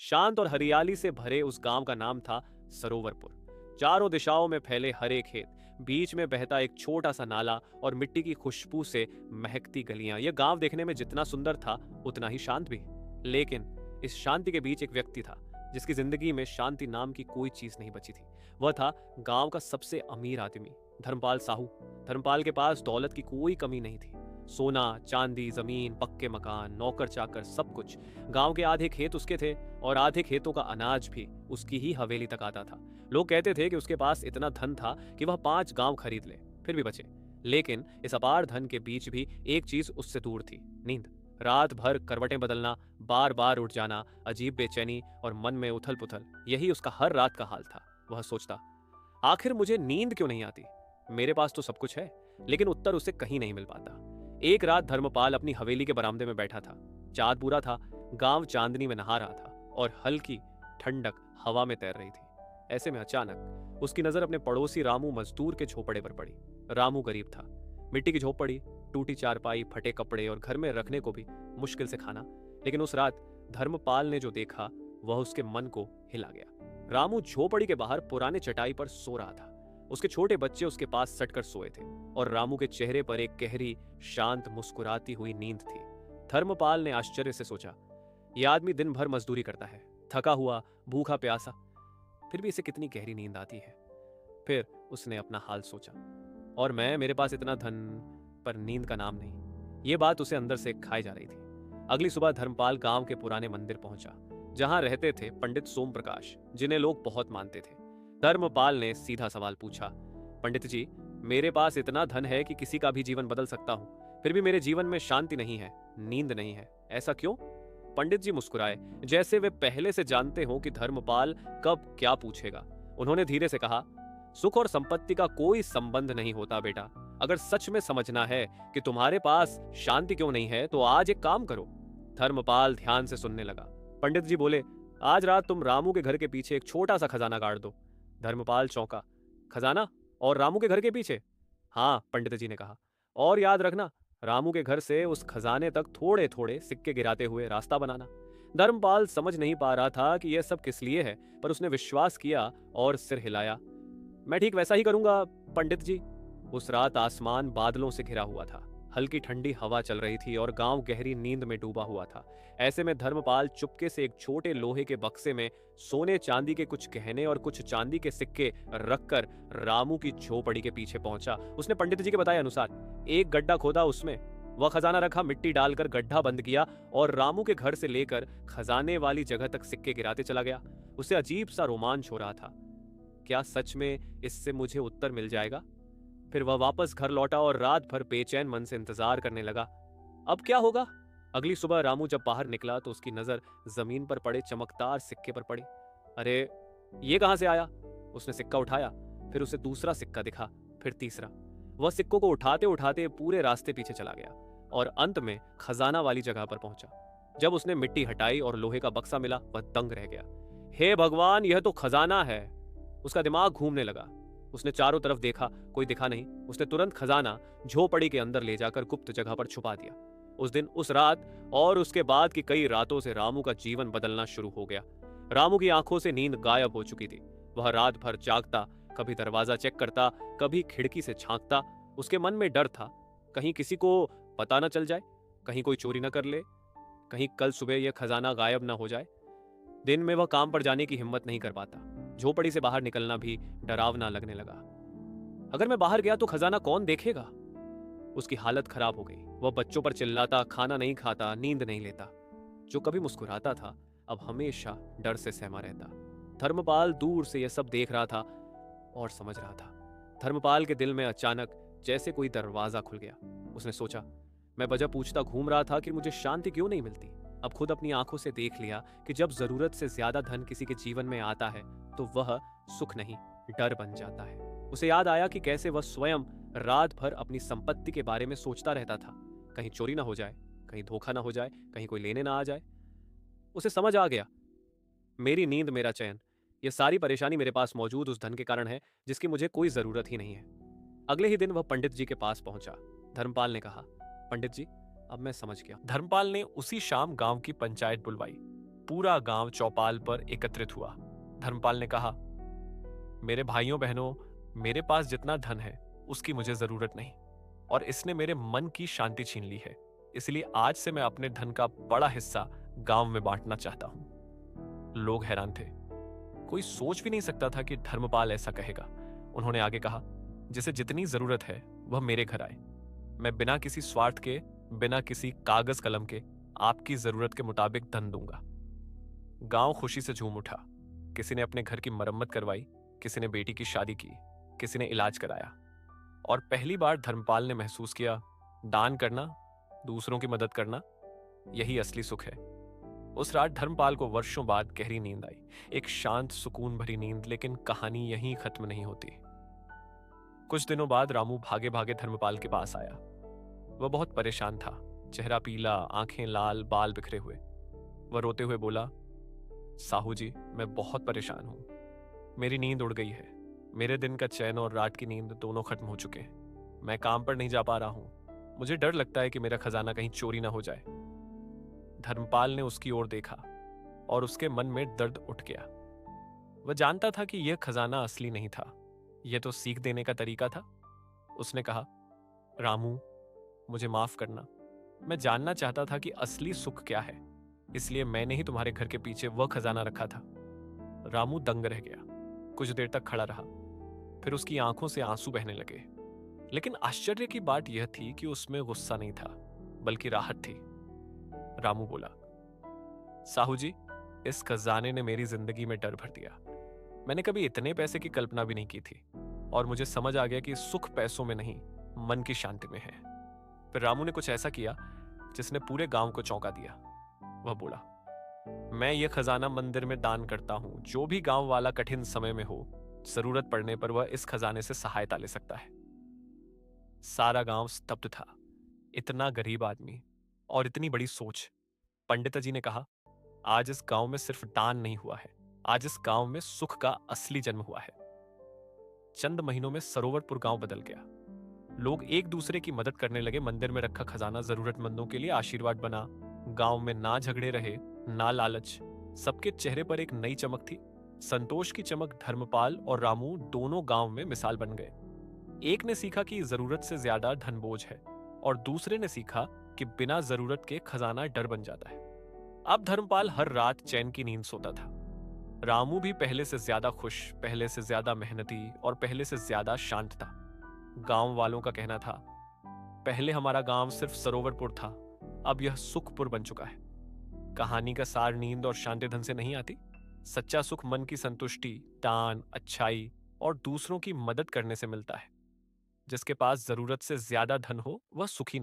शांत और हरियाली से भरे उस गांव का नाम था सरोवरपुर। चारों दिशाओं में फैले हरे खेत, बीच में बहता एक छोटा सा नाला और मिट्टी की खुशबू से महकती गलियां। यह गांव देखने में जितना सुंदर था उतना ही शांत भी। लेकिन इस शांति के बीच एक व्यक्ति था जिसकी जिंदगी में शांति नाम की कोई चीज नहीं बची थी। वह था गांव का सबसे अमीर आदमी, धर्मपाल साहू। धर्मपाल के पास दौलत की कोई कमी नहीं थी। सोना चांदी, जमीन, पक्के मकान, नौकर चाकर, सब कुछ। गांव के आधे खेत उसके थे और आधे खेतों का अनाज भी उसकी ही हवेली तक आता था। लोग कहते थे कि उसके पास इतना धन था कि वह 5 गांव खरीद ले, फिर भी बचे। लेकिन इस अपार धन के बीच भी एक चीज उससे दूर थी, नींद। रात भर करवटें बदलना, बार बार उठ जाना, अजीब बेचैनी और मन में उथल पुथल, यही उसका हर रात का हाल था। वह सोचता, आखिर मुझे नींद क्यों नहीं आती? मेरे पास तो सब कुछ है, लेकिन उत्तर उसे कहीं नहीं मिल पाता। एक रात धर्मपाल अपनी हवेली के बरामदे में बैठा था। चाँद पूरा था, गांव चांदनी में नहा रहा था और हल्की ठंडक हवा में तैर रही थी। ऐसे में अचानक उसकी नजर अपने पड़ोसी रामू मजदूर के झोपड़े पर पड़ी। रामू गरीब था, मिट्टी की झोपड़ी, टूटी चारपाई, फटे कपड़े और घर में रखने को भी मुश्किल से खाना। लेकिन उस रात धर्मपाल ने जो देखा वह उसके मन को हिला गया। रामू झोपड़ी के बाहर पुराने चटाई पर सो रहा था। उसके छोटे बच्चे उसके पास सटकर सोए थे और रामू के चेहरे पर एक गहरी, शांत, मुस्कुराती हुई नींद थी। धर्मपाल ने आश्चर्य से सोचा, यह आदमी दिन भर मजदूरी करता है, थका हुआ, भूखा प्यासा, फिर भी इसे कितनी गहरी नींद आती है। फिर उसने अपना हाल सोचा, और मेरे पास इतना धन, पर नींद का नाम नहीं। ये बात उसे अंदर से खाई जा रही थी। अगली सुबह धर्मपाल गांव के पुराने मंदिर पहुंचा, जहां रहते थे पंडित सोम प्रकाश, जिन्हें लोग बहुत मानते थे। धर्मपाल ने सीधा सवाल पूछा, पंडित जी, मेरे पास इतना धन है कि किसी का भी जीवन बदल सकता हूं, फिर भी मेरे जीवन में शांति नहीं है, नींद नहीं है, ऐसा क्यों? पंडित जी मुस्कुराए, जैसे वे पहले से जानते हो कि धर्मपाल कब क्या पूछेगा। उन्होंने धीरे से कहा, सुख और संपत्ति का कोई संबंध नहीं होता बेटा। अगर सच में समझना है कि तुम्हारे पास शांति क्यों नहीं है, तो आज एक काम करो। धर्मपाल ध्यान से सुनने लगा। पंडित जी बोले, आज रात तुम रामू के घर के पीछे एक छोटा सा खजाना गाड़ दो। धर्मपाल चौंका, खजाना? और रामू के घर के पीछे? हाँ, पंडित जी ने कहा, और याद रखना, रामू के घर से उस खजाने तक थोड़े थोड़े सिक्के गिराते हुए रास्ता बनाना। धर्मपाल समझ नहीं पा रहा था कि यह सब किस लिए है, पर उसने विश्वास किया और सिर हिलाया। मैं ठीक वैसा ही करूंगा पंडित जी। उस रात आसमान बादलों से घिरा हुआ था, हल्की ठंडी हवा चल रही थी और गांव गहरी नींद में डूबा हुआ था। ऐसे में धर्मपाल चुपके से एक छोटे लोहे के बक्से में सोने चांदी के कुछ गहने और कुछ चांदी के सिक्के रखकर रामू की झोपड़ी के पीछे पहुंचा। उसने पंडित जी के बताए अनुसार एक गड्ढा खोदा, उसमें वह खजाना रखा, मिट्टी डालकर गड्ढा बंद किया और रामू के घर से लेकर खजाने वाली जगह तक सिक्के गिराते चला गया। उसे अजीब सा रोमांच हो रहा था, क्या सच में इससे मुझे उत्तर मिल जाएगा? फिर वह वापस घर लौटा और रात भर बेचैन मन से इंतजार करने लगा, अब क्या होगा? अगली सुबह रामू जब बाहर निकला तो उसकी नजर जमीन पर पड़े चमकदार सिक्के पर पड़ी। अरे, ये कहां से आया? उसने सिक्का उठाया, फिर उसे दूसरा सिक्का दिखा, फिर तीसरा। वह सिक्कों को उठाते उठाते पूरे रास्ते पीछे चला गया और अंत में खजाना वाली जगह पर पहुंचा। जब उसने मिट्टी हटाई और लोहे का बक्सा मिला, वह दंग रह गया। हे भगवान, यह तो खजाना है! उसका दिमाग घूमने लगा। उसने चारों तरफ देखा, कोई दिखा नहीं। उसने तुरंत खजाना झोपड़ी के अंदर ले जाकर गुप्त जगह पर छुपा दिया। उस दिन, उस रात और उसके बाद की कई रातों से रामू का जीवन बदलना शुरू हो गया। रामू की आंखों से नींद गायब हो चुकी थी। वह रात भर जागता, कभी दरवाजा चेक करता, कभी खिड़की से झांकता। उसके मन में डर था, कहीं किसी को पता न चल जाए, कहीं कोई चोरी न कर ले, कहीं कल सुबह यह खजाना गायब न हो जाए। दिन में वह काम पर जाने की हिम्मत नहीं कर पाता। झोपड़ी से बाहर निकलना भी डरावना लगने लगा। अगर मैं बाहर गया तो खजाना कौन देखेगा? उसकी हालत खराब हो गई। वह बच्चों पर चिल्लाता, खाना नहीं खाता, नींद नहीं लेता। जो कभी मुस्कुराता था, अब हमेशा डर से सहमा रहता। धर्मपाल दूर से यह सब देख रहा था और समझ रहा था। धर्मपाल के दिल में अचानक जैसे कोई दरवाजा खुल गया। उसने सोचा, मैं वजह पूछता घूम रहा था कि मुझे शांति क्यों नहीं मिलती। अब खुद अपनी आंखों से देख लिया कि जब जरूरत से ज्यादा धन किसी के जीवन में आता है तो वह सुख नहीं, डर बन जाता है। उसे याद आया कि कैसे वह स्वयं रात भर अपनी संपत्ति के बारे में सोचता रहता था, कहीं चोरी ना हो जाए, कहीं धोखा ना हो जाए, कहीं कोई लेने ना आ जाए। उसे समझ आ गया, मेरी नींद मेरा चैन, यह सारी परेशानी मेरे पास मौजूद उस धन के कारण है जिसकी मुझे कोई जरूरत ही नहीं है। अगले ही दिन वह पंडित जी के पास पहुंचा। धर्मपाल ने कहा, पंडित जी, अब मैं समझ गया। धर्मपाल ने उसी शाम गांव की पंचायत बुलवाई। पूरा गांव चौपाल पर एकत्रित हुआ। धर्मपाल ने कहा, मेरे भाइयों बहनों, मेरे पास जितना धन है उसकी मुझे जरूरत नहीं, और इसने मेरे मन की शांति छीन ली है। इसलिए आज से मैं अपने धन का बड़ा हिस्सा गांव में बांटना चाहता हूं। लोग हैरान थे। कोई सोच भी नहीं सकता था कि धर्मपाल ऐसा कहेगा। उन्होंने आगे कहा, जिसे जितनी जरूरत है वह मेरे घर आए। मैं बिना किसी स्वार्थ के, बिना किसी कागज कलम के आपकी जरूरत के मुताबिक धन दूंगा। गांव खुशी से झूम उठा। किसी ने अपने घर की मरम्मत करवाई, किसी ने बेटी की शादी की, किसी ने इलाज कराया। और पहली बार धर्मपाल ने महसूस किया, दान करना, दूसरों की मदद करना, यही असली सुख है। उस रात धर्मपाल को वर्षों बाद गहरी नींद आई। एक शांत, सुकून भरी नींद। लेकिन कहानी यहीं खत्म नहीं होती। कुछ दिनों बाद रामू भागे भागे धर्मपाल के पास आया। वह बहुत परेशान था। चेहरा पीला, आंखें लाल, बाल बिखरे हुए। वह रोते हुए बोला, साहू जी, मैं बहुत परेशान हूं। मेरी नींद उड़ गई है। मेरे दिन का चैन और रात की नींद दोनों खत्म हो चुके हैं। मैं काम पर नहीं जा पा रहा हूं। मुझे डर लगता है कि मेरा खजाना कहीं चोरी ना हो जाए। धर्मपाल ने उसकी ओर देखा और उसके मन में दर्द उठ गया। वह जानता था कि यह खजाना असली नहीं था, यह तो सीख देने का तरीका था। उसने कहा, रामू, मुझे माफ करना। मैं जानना चाहता था कि असली सुख क्या है, इसलिए मैंने ही तुम्हारे घर के पीछे वह खजाना रखा था। रामू दंग रह गया। कुछ देर तक खड़ा रहा, फिर उसकी आंखों से आंसू बहने लगे। लेकिन आश्चर्य की बात यह थी कि उसमें गुस्सा नहीं था, बल्कि राहत थी। रामू बोला, साहू जी, इस खजाने ने मेरी जिंदगी में डर भर दिया। मैंने कभी इतने पैसे की कल्पना भी नहीं की थी, और मुझे समझ आ गया कि सुख पैसों में नहीं, मन की शांति में है। फिर रामू ने कुछ ऐसा किया जिसने पूरे गांव को चौंका दिया। वह बोला, मैं यह खजाना मंदिर में दान करता हूं। जो भी गांव वाला कठिन समय में हो, जरूरत पड़ने पर वह इस खजाने से सहायता ले सकता है। सारा गांव स्तब्ध था। इतना गरीब आदमी और इतनी बड़ी सोच। पंडित जी ने कहा, आज इस गांव में सिर्फ दान नहीं हुआ है, आज इस गांव में सुख का असली जन्म हुआ है। चंद महीनों में सरोवरपुर गांव बदल गया। लोग एक दूसरे की मदद करने लगे। मंदिर में रखा खजाना जरूरतमंदों के लिए आशीर्वाद बना। गांव में ना झगड़े रहे, ना लालच। सबके चेहरे पर एक नई चमक थी। संतोष की चमक धर्मपाल और रामू दोनों गांव में मिसाल बन गए। एक ने सीखा कि जरूरत से ज्यादा धन बोझ है, और दूसरे ने सीखा कि बिना जरूरत के खजाना डर बन जाता है। अब धर्मपाल हर रात चैन की नींद सोता था। रामू भी पहले से ज्यादा खुश, पहले से ज्यादा मेहनती और पहले से ज्यादा शांत था। गांव वालों का कहना था, पहले हमारा गांव सिर्फ सरोवरपुर था, अब यह सुखपुर बन चुका है। कहानी का सार नींद और शांति धन से नहीं आती। सच्चा सुख मन की संतुष्टि, दान, अच्छाई और दूसरों की मदद करने से मिलता है। जिसके पास जरूरत से ज्यादा धन हो, वह सुखी नहीं।